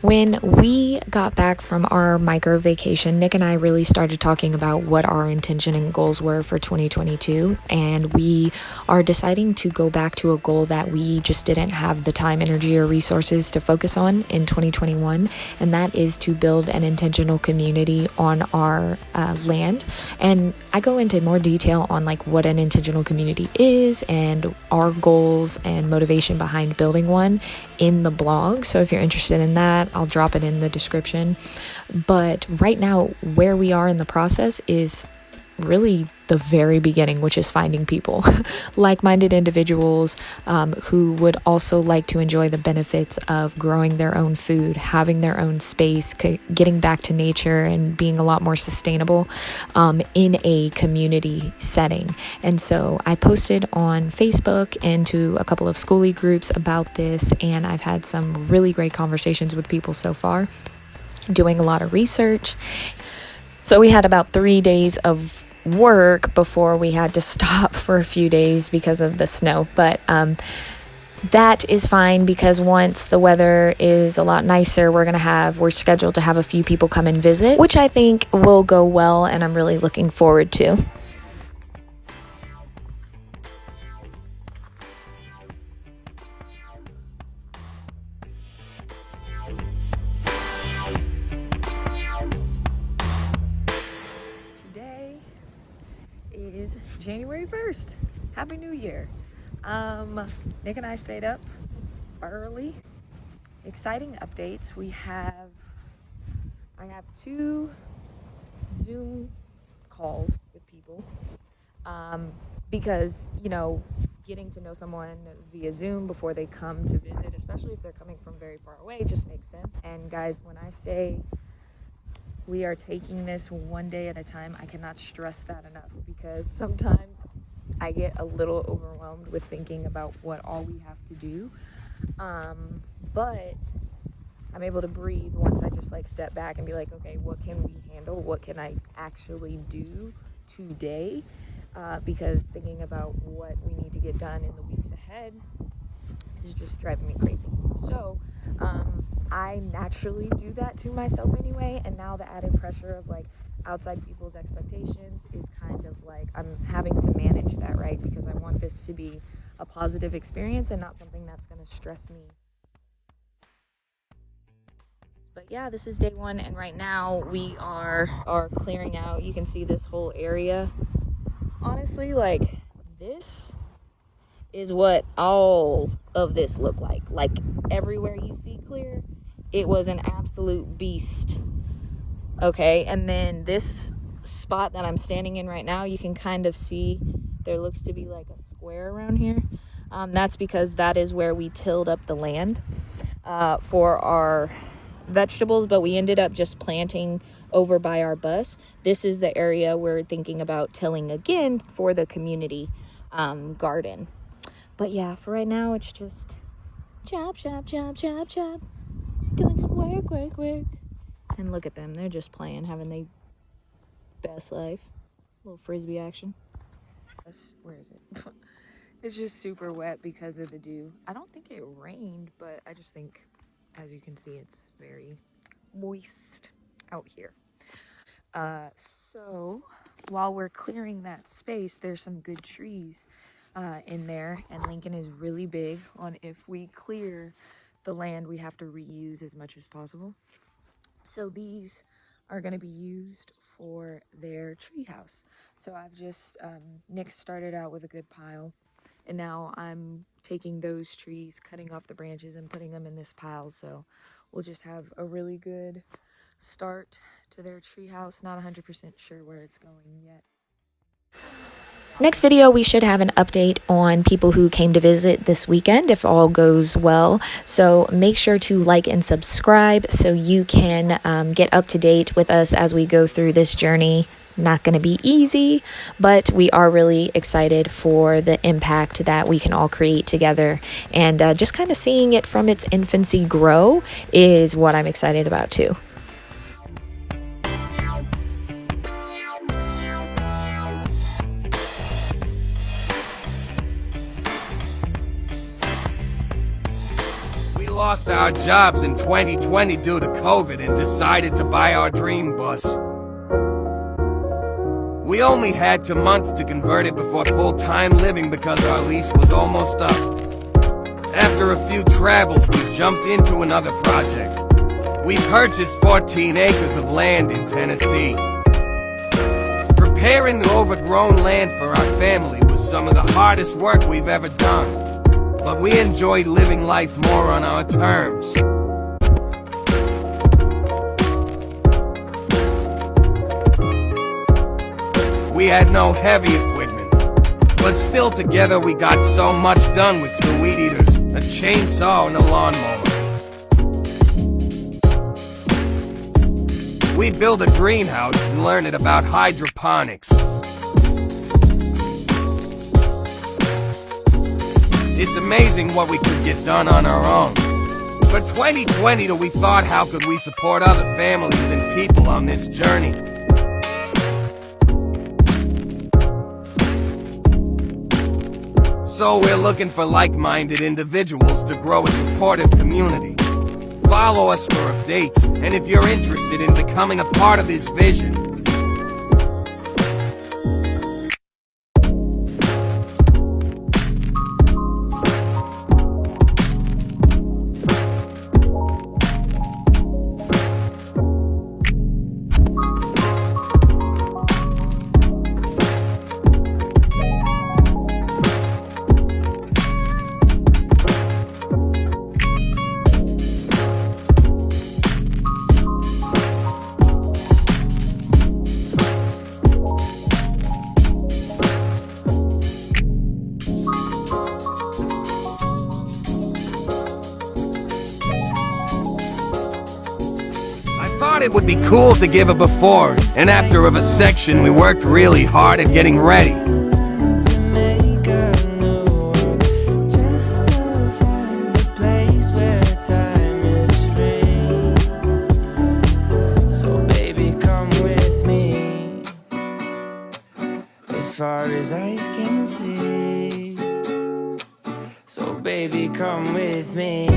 When we got back from our micro vacation, Nick and I really started talking about what our intention and goals were for 2022. And we are deciding to go back to a goal that we just didn't have the time, energy, or resources to focus on in 2021. And that is to build an intentional community on our land. And I go into more detail on like what an intentional community is and our goals and motivation behind building one in the blog. So if you're interested in that, I'll drop it in the description. But right now, where we are in the process is really the very beginning, which is finding people, like-minded individuals who would also like to enjoy the benefits of growing their own food, having their own space, getting back to nature and being a lot more sustainable in a community setting. And so I posted on Facebook and to a couple of schoolie groups about this, and I've had some really great conversations with people so far, doing a lot of research. So we had about 3 days of work before we had to stop for a few days because of the snow, but that is fine because once the weather is a lot nicer, we're scheduled to have a few people come and visit, which I think will go well, and I'm really looking forward to. Today is January 1st. Happy New Year. Nick and I stayed up early. Exciting updates. I have 2 Zoom calls with people because, getting to know someone via Zoom before they come to visit, especially if they're coming from very far away, just makes sense. And guys, when I say we are taking this one day at a time, I cannot stress that enough, because sometimes I get a little overwhelmed with thinking about what all we have to do. But I'm able to breathe once I just step back and be like, okay, what can we handle? What can I actually do today? Because thinking about what we need to get done in the weeks ahead is just driving me crazy. So I naturally do that to myself anyway, and now the added pressure of outside people's expectations is kind of I'm having to manage that, right? Because I want this to be a positive experience and not something that's going to stress me. But yeah, this is day 1, and right now we are clearing out. You can see this whole area. Honestly, this is what all of this looked like. Everywhere you see clear, it was an absolute beast. Okay, and then this spot that I'm standing in right now, you can kind of see there looks to be a square around here. That's because that is where we tilled up the land for our vegetables, but we ended up just planting over by our bus. This is the area we're thinking about tilling again for the community garden. But yeah, for right now, it's just chop, doing some work. And look at them, they're just playing, having their best life. A little frisbee action. Where is it? It's just super wet because of the dew. I don't think it rained, but I just think, as you can see, it's very moist out here. So while we're clearing that space, there's some good trees in there, and Lincoln is really big on, if we clear the land, we have to reuse as much as possible. So these are going to be used for their tree house. So I've just Nick started out with a good pile, and now I'm taking those trees, cutting off the branches and putting them in this pile. So we'll just have a really good start to their tree house. Not 100% sure where it's going yet. Next video, we should have an update on people who came to visit this weekend, if all goes well. So make sure to like and subscribe so you can get up to date with us as we go through this journey. Not going to be easy, but we are really excited for the impact that we can all create together. And just kind of seeing it from its infancy grow is what I'm excited about too. lost our jobs in 2020 due to COVID and decided to buy our dream bus. We only had 2 months to convert it before full-time living because our lease was almost up. After a few travels, we jumped into another project. We purchased 14 acres of land in Tennessee. Preparing the overgrown land for our family was some of the hardest work we've ever done, but we enjoyed living life more on our terms. We had no heavy equipment, but still together we got so much done with 2 weed eaters, a chainsaw, and a lawnmower. We built a greenhouse and learned about hydroponics. It's amazing what we could get done on our own. For 2020, we thought, how could we support other families and people on this journey? So we're looking for like-minded individuals to grow a supportive community. Follow us for updates, and if you're interested in becoming a part of this vision, it would be cool to give a before and after of a section. We worked really hard at getting ready. So baby, come with me as far as eyes can see. So baby, come with me.